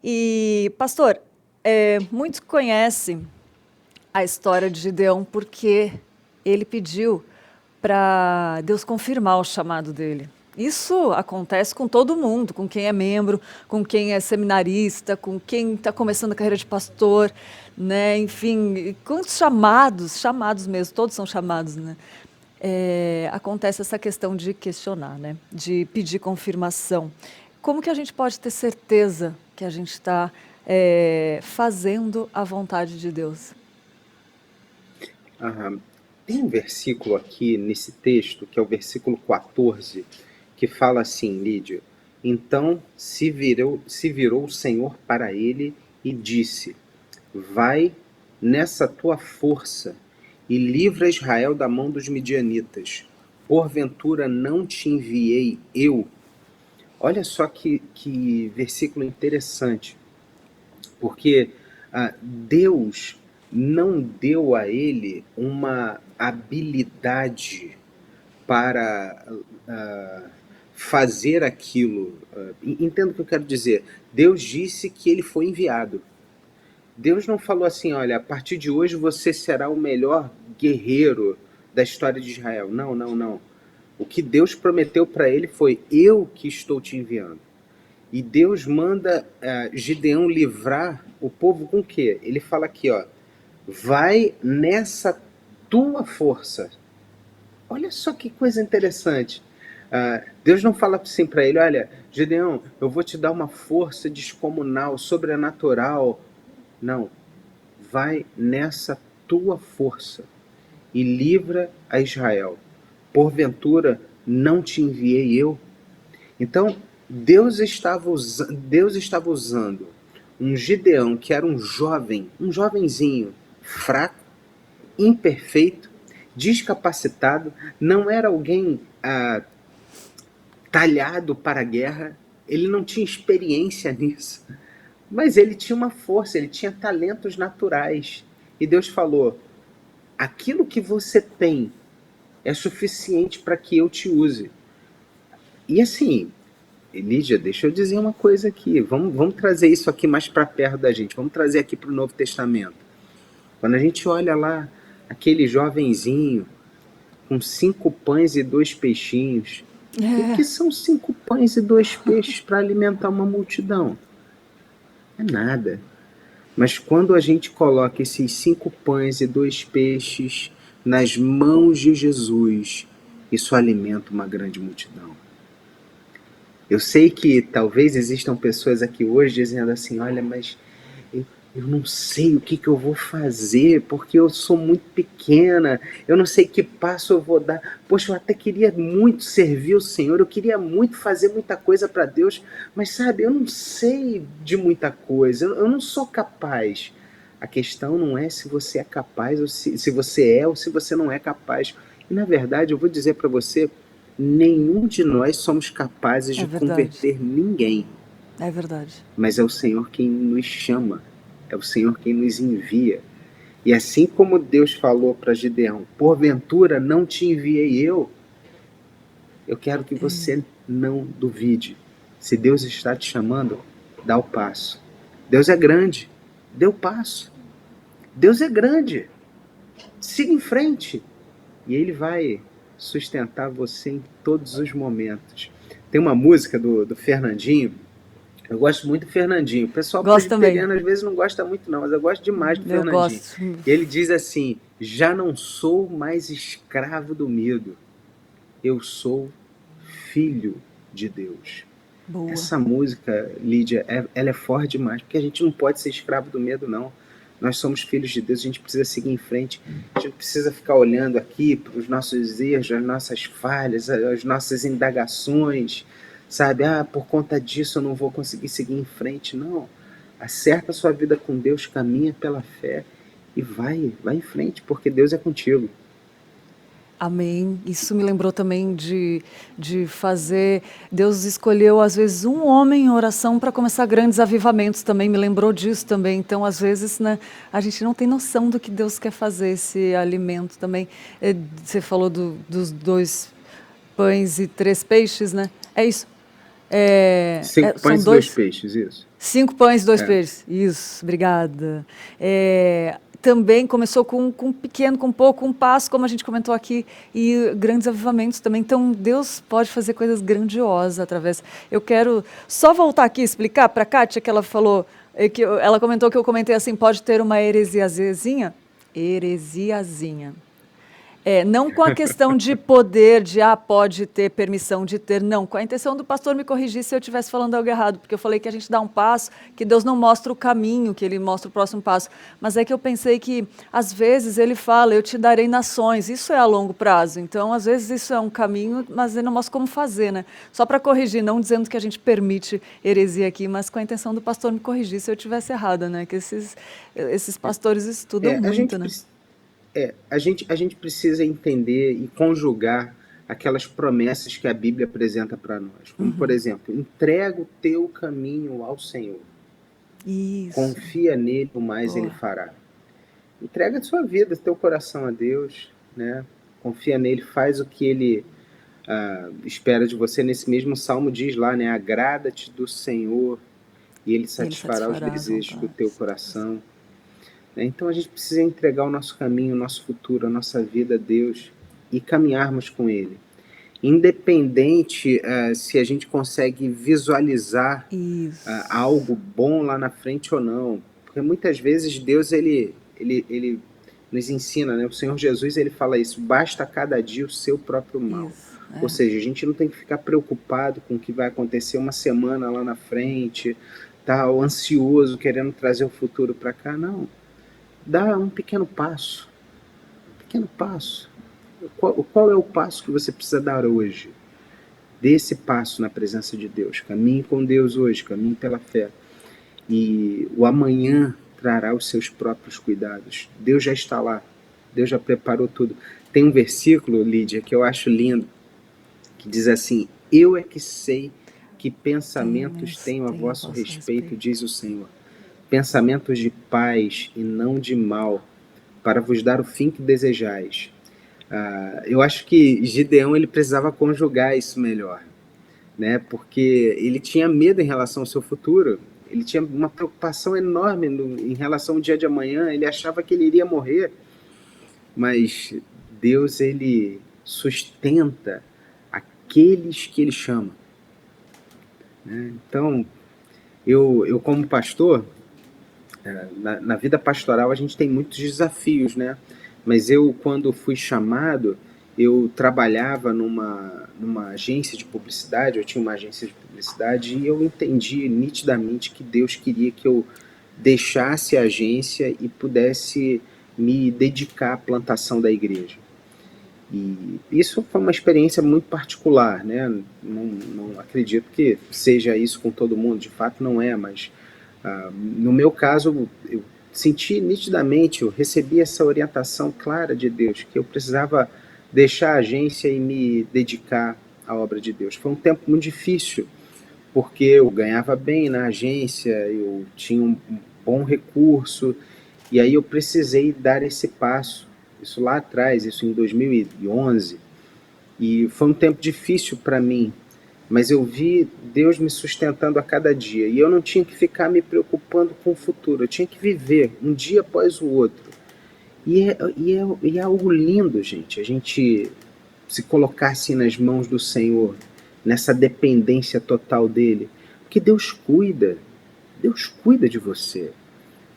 Speaker 1: E, pastor, muitos conhecem a história de Gideão porque ele pediu para Deus confirmar o chamado dele. Isso acontece com todo mundo, com quem é membro, com quem é seminarista, com quem está começando a carreira de pastor, né? Enfim, com chamados mesmo, todos são chamados, né? Acontece essa questão de questionar, né? De pedir confirmação. Como que a gente pode ter certeza que a gente está fazendo a vontade de Deus?
Speaker 4: Tem um versículo aqui nesse texto, que é o versículo 14, que fala assim, Lídia: então se virou o Senhor para ele e disse: vai nessa tua força e livra Israel da mão dos midianitas. Porventura não te enviei eu? Olha só que versículo interessante, porque Deus não deu a ele uma habilidade para fazer aquilo. Entendo o que eu quero dizer. Deus disse que ele foi enviado. Deus não falou assim, olha, a partir de hoje você será o melhor guerreiro da história de Israel. Não, não, não. O que Deus prometeu para ele foi: eu que estou te enviando. E Deus manda Gideão livrar o povo com o quê? Ele fala aqui, ó: vai nessa tua força. Olha só que coisa interessante. Deus não fala assim para ele: olha, Gideão, eu vou te dar uma força descomunal, sobrenatural. Não. Vai nessa tua força e livra a Israel. Porventura não te enviei eu? Então, Deus estava usando um Gideão que era um jovenzinho, fraco, imperfeito, descapacitado, não era alguém talhado para a guerra, ele não tinha experiência nisso, mas ele tinha uma força, ele tinha talentos naturais. E Deus falou: aquilo que você tem é suficiente para que eu te use. E assim, Lídia, deixa eu dizer uma coisa aqui. Vamos trazer isso aqui mais para perto da gente. Vamos trazer aqui para o Novo Testamento. Quando a gente olha lá, aquele jovenzinho com 5 pães e 2 peixinhos. O que são 5 pães e 2 peixes para alimentar uma multidão? É nada. Mas quando a gente coloca esses 5 pães e 2 peixes nas mãos de Jesus, isso alimenta uma grande multidão. Eu sei que talvez existam pessoas aqui hoje dizendo assim: olha, mas eu não sei o que eu vou fazer, porque eu sou muito pequena, eu não sei que passo eu vou dar. Poxa, eu até queria muito servir o Senhor, eu queria muito fazer muita coisa para Deus, mas sabe, eu não sei de muita coisa, eu não sou capaz. A questão não é se você é capaz, ou se você é ou se você não é capaz. E na verdade, eu vou dizer para você, nenhum de nós somos capazes de converter ninguém.
Speaker 1: É verdade.
Speaker 4: Mas é o Senhor quem nos chama. é o Senhor quem nos envia. E assim como Deus falou para Gideão, porventura não te enviei eu quero que você não duvide. Se Deus está te chamando, dá o passo. Deus é grande, dê o passo. Deus é grande, siga em frente. E Ele vai sustentar você em todos os momentos. Tem uma música do Fernandinho, eu gosto muito do Fernandinho. O pessoal
Speaker 1: Gosto também.
Speaker 4: presbiteriano às vezes não gosta muito não, mas eu gosto demais do
Speaker 1: Eu
Speaker 4: Fernandinho.
Speaker 1: gosto.
Speaker 4: E ele diz assim, já não sou mais escravo do medo, eu sou filho de Deus.
Speaker 1: Boa.
Speaker 4: Essa música, Lídia, ela é forte demais, porque a gente não pode ser escravo do medo, não. Nós somos filhos de Deus, a gente precisa seguir em frente, a gente precisa ficar olhando aqui para os nossos erros, as nossas falhas, as nossas indagações, sabe? Por conta disso eu não vou conseguir seguir em frente, não. Acerta a sua vida com Deus, caminha pela fé e vai em frente, porque Deus é contigo.
Speaker 1: Amém. Isso me lembrou também de fazer. Deus escolheu, às vezes, um homem em oração para começar grandes avivamentos também. Me lembrou disso também. Então, às vezes, né, a gente não tem noção do que Deus quer fazer, esse alimento também. Você falou dos 2 pães e 3 peixes, né? É isso.
Speaker 4: 5 pães e 2 peixes, isso.
Speaker 1: 5 pães e 2 peixes. Isso, obrigada. Também começou com pequeno, com pouco, um passo, como a gente comentou aqui, e grandes avivamentos também. Então, Deus pode fazer coisas grandiosas através. Eu quero só voltar aqui e explicar para a Kátia, que ela falou, ela comentou que eu comentei assim, pode ter uma heresiazinha. Não com a questão de poder, pode ter permissão de ter, não. Com a intenção do pastor me corrigir se eu estivesse falando algo errado, porque eu falei que a gente dá um passo, que Deus não mostra o caminho, que Ele mostra o próximo passo. Mas é que eu pensei que, às vezes, Ele fala, eu te darei nações, isso é a longo prazo. Então, às vezes, isso é um caminho, mas Ele não mostra como fazer, né? Só para corrigir, não dizendo que a gente permite heresia aqui, mas com a intenção do pastor me corrigir se eu estivesse errada, né? Que esses pastores estudam muito, né?
Speaker 4: A gente precisa entender e conjugar aquelas promessas que a Bíblia apresenta para nós. Como, por exemplo, entrega o teu caminho ao Senhor.
Speaker 1: Isso.
Speaker 4: Confia nele, o mais Ele fará. Entrega a sua vida, teu coração a Deus, né? Confia nele, faz o que Ele espera de você. Nesse mesmo salmo diz lá, né? Agrada-te do Senhor e Ele satisfará os desejos do teu coração. Então a gente precisa entregar o nosso caminho, o nosso futuro, a nossa vida a Deus e caminharmos com Ele. Independente se a gente consegue visualizar algo bom lá na frente ou não. Porque muitas vezes Deus ele nos ensina, né? O Senhor Jesus ele fala isso, basta cada dia o seu próprio mal. Ou seja, a gente não tem que ficar preocupado com o que vai acontecer uma semana lá na frente, ou ansioso, querendo trazer o futuro para cá, não. Dá um pequeno passo. Qual é o passo que você precisa dar hoje? Dê esse passo na presença de Deus. Caminhe com Deus hoje, caminhe pela fé. E o amanhã trará os seus próprios cuidados. Deus já está lá. Deus já preparou tudo. Tem um versículo, Lídia, que eu acho lindo, que diz assim, eu é que sei que pensamentos tenho a vosso respeito, diz o Senhor. Pensamentos de paz e não de mal, para vos dar o fim que desejais. Eu acho que Gideão ele precisava conjugar isso melhor, né? Porque ele tinha medo em relação ao seu futuro, ele tinha uma preocupação enorme em relação ao dia de amanhã, ele achava que ele iria morrer, mas Deus ele sustenta aqueles que Ele chama, né? Então, eu como pastor, na vida pastoral a gente tem muitos desafios, né? Mas eu, quando fui chamado, eu trabalhava numa agência de publicidade, eu tinha uma agência de publicidade e eu entendi nitidamente que Deus queria que eu deixasse a agência e pudesse me dedicar à plantação da igreja. E isso foi uma experiência muito particular, né? Não acredito que seja isso com todo mundo, de fato não é, mas no meu caso eu senti nitidamente, eu recebi essa orientação clara de Deus, que eu precisava deixar a agência e me dedicar à obra de Deus. Foi um tempo muito difícil, porque eu ganhava bem na agência, eu tinha bom recurso, e aí eu precisei dar esse passo, isso lá atrás, isso em 2011, e foi um tempo difícil para mim, mas eu vi Deus me sustentando a cada dia, e eu não tinha que ficar me preocupando com o futuro, eu tinha que viver um dia após o outro. E é algo lindo, gente, a gente se colocar assim nas mãos do Senhor, nessa dependência total dele, porque Deus cuida de você.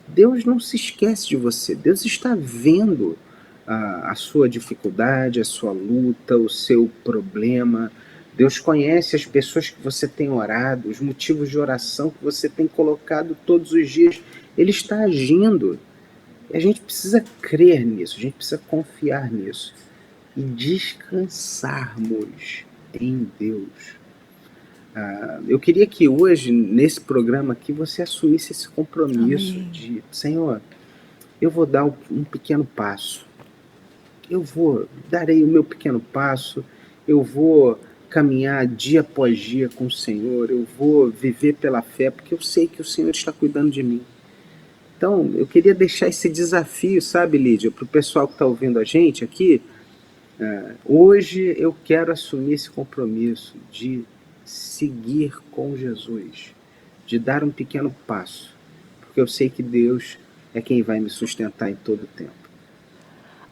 Speaker 4: Deus não se esquece de você. Deus está vendo a sua dificuldade, a sua luta, o seu problema. Deus conhece as pessoas que você tem orado, os motivos de oração que você tem colocado todos os dias. Ele está agindo. E a gente precisa crer nisso, a gente precisa confiar nisso. E descansarmos em Deus. Eu queria que hoje, nesse programa aqui, você assumisse esse compromisso
Speaker 1: Amém.
Speaker 4: de, Senhor, eu vou dar um pequeno passo. Darei o meu pequeno passo, eu vou caminhar dia após dia com o Senhor, eu vou viver pela fé, porque eu sei que o Senhor está cuidando de mim. Então, eu queria deixar esse desafio, sabe, Lídia, para o pessoal que está ouvindo a gente aqui. Hoje eu quero assumir esse compromisso de seguir com Jesus, de dar um pequeno passo, porque eu sei que Deus é quem vai me sustentar em todo o tempo.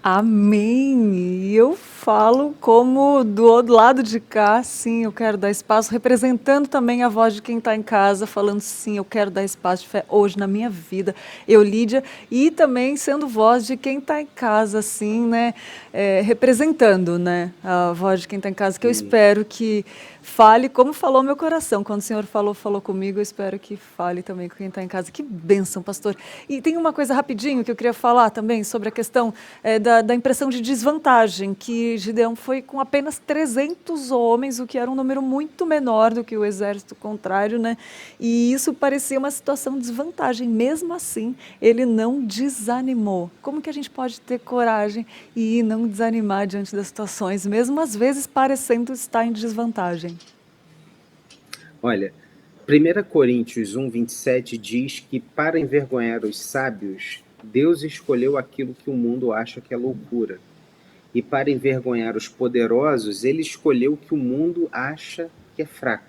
Speaker 1: Amém. E eu falo como do outro lado de cá, sim, eu quero dar espaço, representando também a voz de quem está em casa, falando sim, eu quero dar espaço de fé hoje na minha vida, eu, Lídia, e também sendo voz de quem está em casa, assim, né, representando, né, a voz de quem está em casa, que eu espero que fale como falou meu coração. Quando o Senhor falou comigo, eu espero que fale também com quem está em casa. Que bênção, pastor. E tem uma coisa rapidinho que eu queria falar também sobre a questão da impressão de desvantagem, que Gideão foi com apenas 300 homens, o que era um número muito menor do que o exército contrário, né? E isso parecia uma situação de desvantagem. Mesmo assim, ele não desanimou. Como que a gente pode ter coragem e não desanimar diante das situações, mesmo às vezes parecendo estar em desvantagem?
Speaker 4: Olha, 1 Coríntios 1:27 diz que para envergonhar os sábios, Deus escolheu aquilo que o mundo acha que é loucura. E para envergonhar os poderosos, ele escolheu o que o mundo acha que é fraco.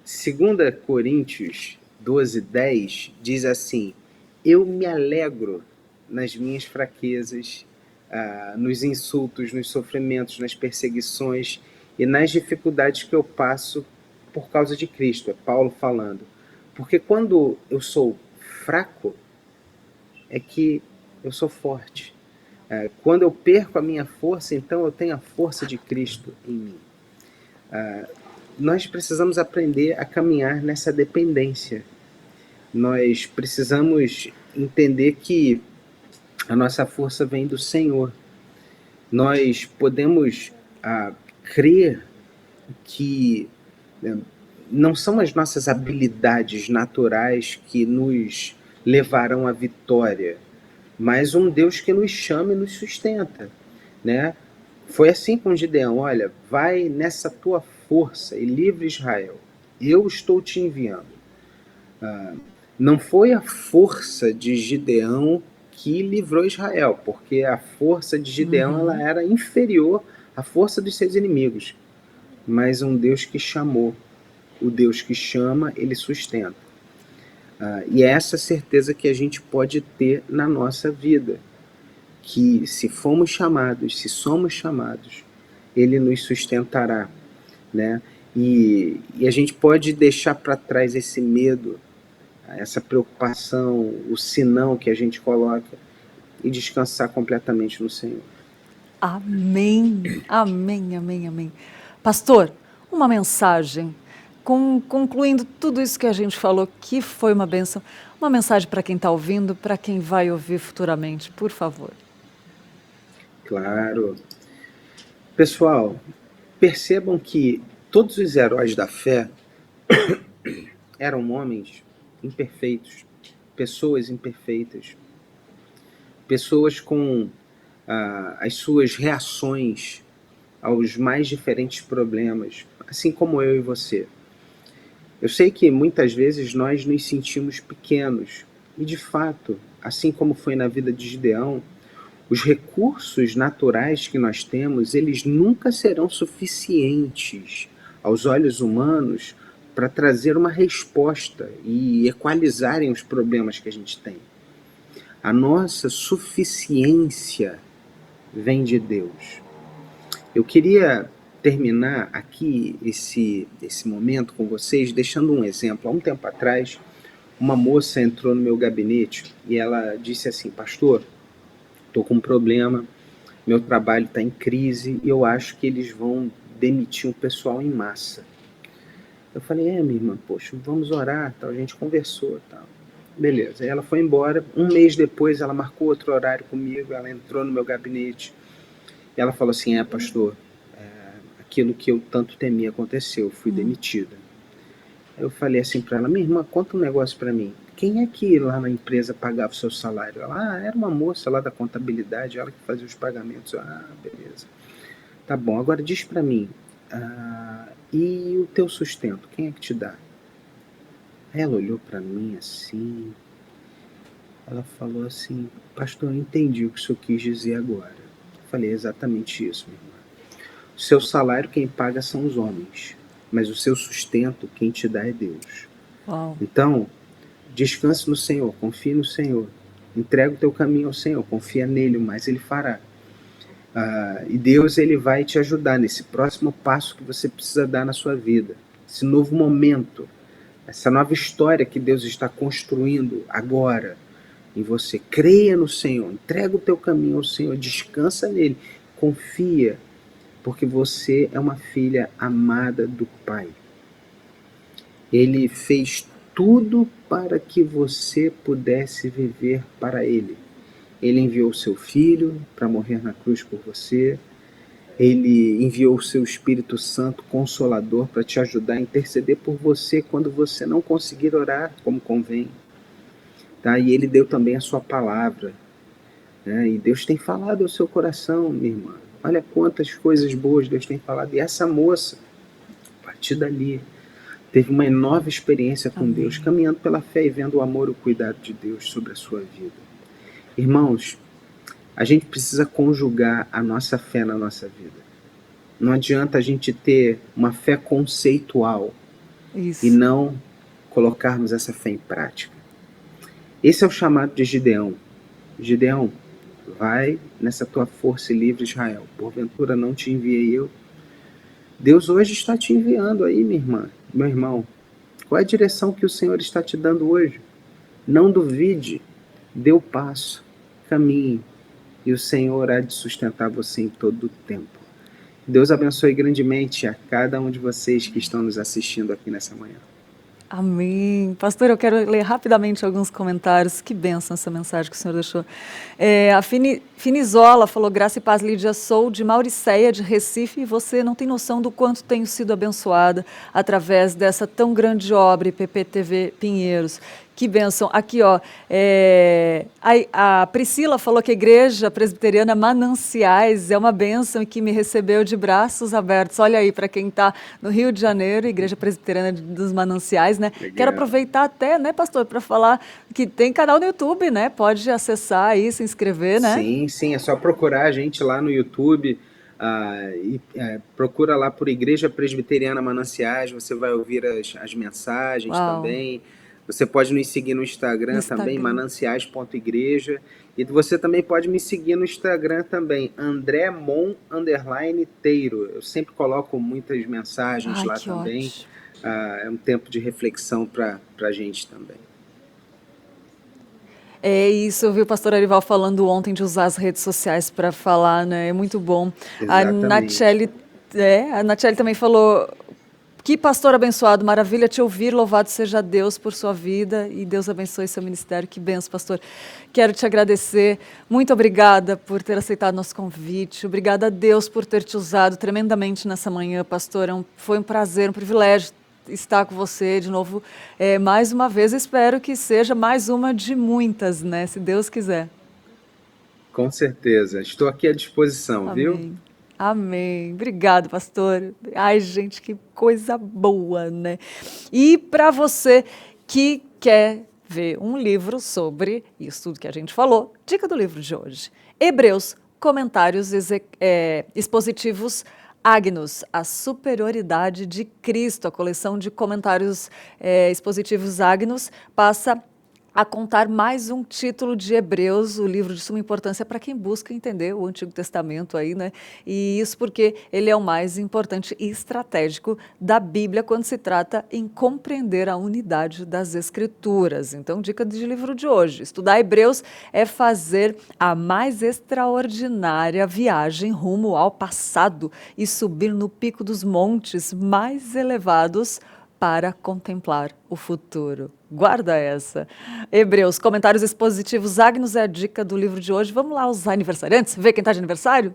Speaker 4: 2 Coríntios 12:10 diz assim: eu me alegro nas minhas fraquezas, nos insultos, nos sofrimentos, nas perseguições e nas dificuldades que eu passo por causa de Cristo. É Paulo falando. Porque quando eu sou fraco, é que eu sou forte. Quando eu perco a minha força, então eu tenho a força de Cristo em mim. Nós precisamos aprender a caminhar nessa dependência. Nós precisamos entender que a nossa força vem do Senhor. Nós podemos crer que não são as nossas habilidades naturais que nos levarão à vitória, mas um Deus que nos chama e nos sustenta, né? Foi assim com Gideão: olha, vai nessa tua força e livre Israel, eu estou te enviando. Não foi a força de Gideão que livrou Israel, porque a força de Gideão ela era inferior à força dos seus inimigos, mas um Deus que chamou. O Deus que chama, ele sustenta. E é essa certeza que a gente pode ter na nossa vida, que se fomos chamados, se somos chamados, ele nos sustentará, né? E a gente pode deixar para trás esse medo, essa preocupação, o senão que a gente coloca e descansar completamente no Senhor.
Speaker 1: Amém, amém, amém, amém. Pastor, uma mensagem, concluindo tudo isso que a gente falou, que foi uma bênção, uma mensagem para quem está ouvindo, para quem vai ouvir futuramente, por favor.
Speaker 4: Claro. Pessoal, percebam que todos os heróis da fé eram homens imperfeitos, pessoas imperfeitas, pessoas com as suas reações aos mais diferentes problemas, assim como eu e você. Eu sei que muitas vezes nós nos sentimos pequenos E de fato, assim como foi na vida de Gideão, os recursos naturais que nós temos, eles nunca serão suficientes aos olhos humanos para trazer uma resposta e equalizarem os problemas que a gente tem. A nossa suficiência vem de Deus. Eu queria terminar aqui esse momento com vocês deixando um exemplo. Há um tempo atrás, uma moça entrou no meu gabinete e ela disse assim: pastor, estou com um problema, meu trabalho está em crise e eu acho que eles vão demitir um pessoal em massa. Eu falei: minha irmã, poxa, vamos orar, tal. A gente conversou, tal. Beleza, aí ela foi embora. Um mês depois ela marcou outro horário comigo, ela entrou no meu gabinete e ela falou assim: pastor, aquilo que eu tanto temia aconteceu, fui demitida. Eu falei assim para ela: minha irmã, conta um negócio para mim. Quem é que lá na empresa pagava o seu salário? Ela: era uma moça lá da contabilidade, ela que fazia os pagamentos. Beleza. Tá bom, agora diz para mim, e o teu sustento, quem é que te dá? Aí ela olhou para mim assim, ela falou assim: pastor, eu entendi o que o senhor quis dizer agora. Eu falei: exatamente isso, minha irmã. O seu salário quem paga são os homens, mas o seu sustento quem te dá é Deus.
Speaker 1: Uau.
Speaker 4: Então, descanse no Senhor, confie no Senhor, entrega o teu caminho ao Senhor, confia nele, mas ele fará. E Deus, ele vai te ajudar nesse próximo passo que você precisa dar na sua vida, esse novo momento, essa nova história que Deus está construindo agora em você. Creia no Senhor, entrega o teu caminho ao Senhor, descansa nele, confia, porque você é uma filha amada do Pai. Ele fez tudo para que você pudesse viver para Ele. Ele enviou o seu Filho para morrer na cruz por você. Ele enviou o seu Espírito Santo Consolador para te ajudar a interceder por você quando você não conseguir orar como convém. Tá? E Ele deu também a sua palavra. Né? E Deus tem falado ao seu coração, minha irmã. Olha quantas coisas boas Deus tem falado. E essa moça, a partir dali, teve uma nova experiência com Deus, caminhando pela fé e vendo o amor e o cuidado de Deus sobre a sua vida. Irmãos, a gente precisa conjugar a nossa fé na nossa vida. Não adianta a gente ter uma fé conceitual e não colocarmos essa fé em prática. Esse é o chamado de Gideão. Gideão, vai nessa tua força e livre Israel. Porventura não te enviei eu? Deus hoje está te enviando aí, minha irmã, meu irmão. Qual é a direção que o Senhor está te dando hoje? Não duvide, dê o passo, caminhe, e o Senhor há de sustentar você em todo o tempo. Deus abençoe grandemente a cada um de vocês que estão nos assistindo aqui nessa manhã.
Speaker 1: Amém. Pastor, eu quero ler rapidamente alguns comentários. Que bênção essa mensagem que o senhor deixou. A Finizola falou: graça e paz, Lídia, sou de Mauricéia, de Recife, e você não tem noção do quanto tenho sido abençoada através dessa tão grande obra, IPPTV Pinheiros. Que bênção. Aqui, ó, a Priscila falou que a Igreja Presbiteriana Mananciais é uma bênção e que me recebeu de braços abertos. Olha aí, para quem está no Rio de Janeiro, Igreja Presbiteriana dos Mananciais, né? Legal. Quero aproveitar até, né, pastor, para falar que tem canal no YouTube, né? Pode acessar aí, se inscrever, né?
Speaker 4: Sim, é só procurar a gente lá no YouTube. Procura lá por Igreja Presbiteriana Mananciais, você vai ouvir as mensagens. Uau. Também. Você pode nos seguir no Instagram também, mananciais.igreja. E você também pode me seguir no Instagram também, andremon_teiro. Eu sempre coloco muitas mensagens lá também. É um tempo de reflexão para a gente também.
Speaker 1: É isso, eu vi o pastor Arival falando ontem de usar as redes sociais para falar, né? É muito bom.
Speaker 4: Exatamente.
Speaker 1: A Nacheli também falou: que pastor abençoado, maravilha te ouvir, louvado seja Deus por sua vida e Deus abençoe seu ministério. Que benção, pastor. Quero te agradecer, muito obrigada por ter aceitado nosso convite, obrigada a Deus por ter te usado tremendamente nessa manhã, pastor. Foi um prazer, um privilégio estar com você de novo mais uma vez. Espero que seja mais uma de muitas, né, se Deus quiser.
Speaker 4: Com certeza, estou aqui à disposição.
Speaker 1: Amém.
Speaker 4: Viu?
Speaker 1: Amém. Obrigado, pastor. Ai, gente, que coisa boa, né? E para você que quer ver um livro sobre isso tudo que a gente falou. Dica do livro de hoje. Hebreus, comentários expositivos Agnus, a superioridade de Cristo. A coleção de comentários expositivos Agnus passa a contar mais um título de Hebreus, o livro de suma importância para quem busca entender o Antigo Testamento aí, né? E isso porque ele é o mais importante e estratégico da Bíblia quando se trata em compreender a unidade das Escrituras. Então, dica de livro de hoje: estudar Hebreus é fazer a mais extraordinária viagem rumo ao passado e subir no pico dos montes mais elevados para contemplar o futuro. Guarda essa. Hebreus, comentários expositivos Agnus é a dica do livro de hoje. Vamos lá, os aniversariantes? Ver quem está de aniversário?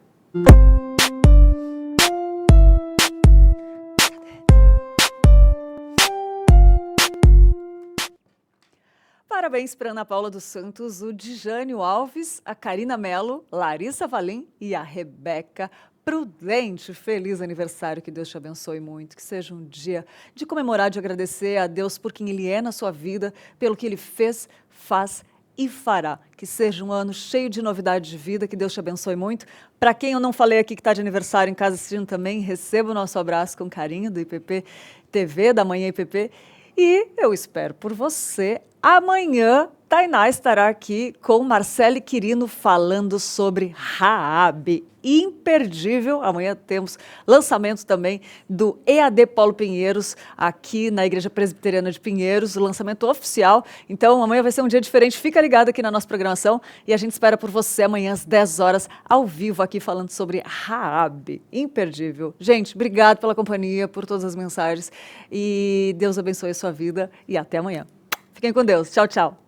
Speaker 1: Parabéns para Ana Paula dos Santos, o Dijânio Alves, a Karina Mello, Larissa Valim e a Rebeca Prudente. Feliz aniversário, que Deus te abençoe muito, que seja um dia de comemorar, de agradecer a Deus por quem Ele é na sua vida, pelo que Ele fez, faz e fará. Que seja um ano cheio de novidade de vida, que Deus te abençoe muito. Para quem eu não falei aqui que está de aniversário em casa assistindo também, receba o nosso abraço com carinho do IPP TV, da Manhã IPP. E eu espero por você. Amanhã, Tainá estará aqui com Marcele Quirino falando sobre Raabe. Imperdível. Amanhã temos lançamento também do EAD Paulo Pinheiros, aqui na Igreja Presbiteriana de Pinheiros, o lançamento oficial. Então, amanhã vai ser um dia diferente. Fica ligado aqui na nossa programação e a gente espera por você amanhã às 10 horas, ao vivo, aqui falando sobre Raabe. Imperdível. Gente, obrigado pela companhia, por todas as mensagens e Deus abençoe a sua vida e até amanhã. Fiquem com Deus. Tchau, tchau.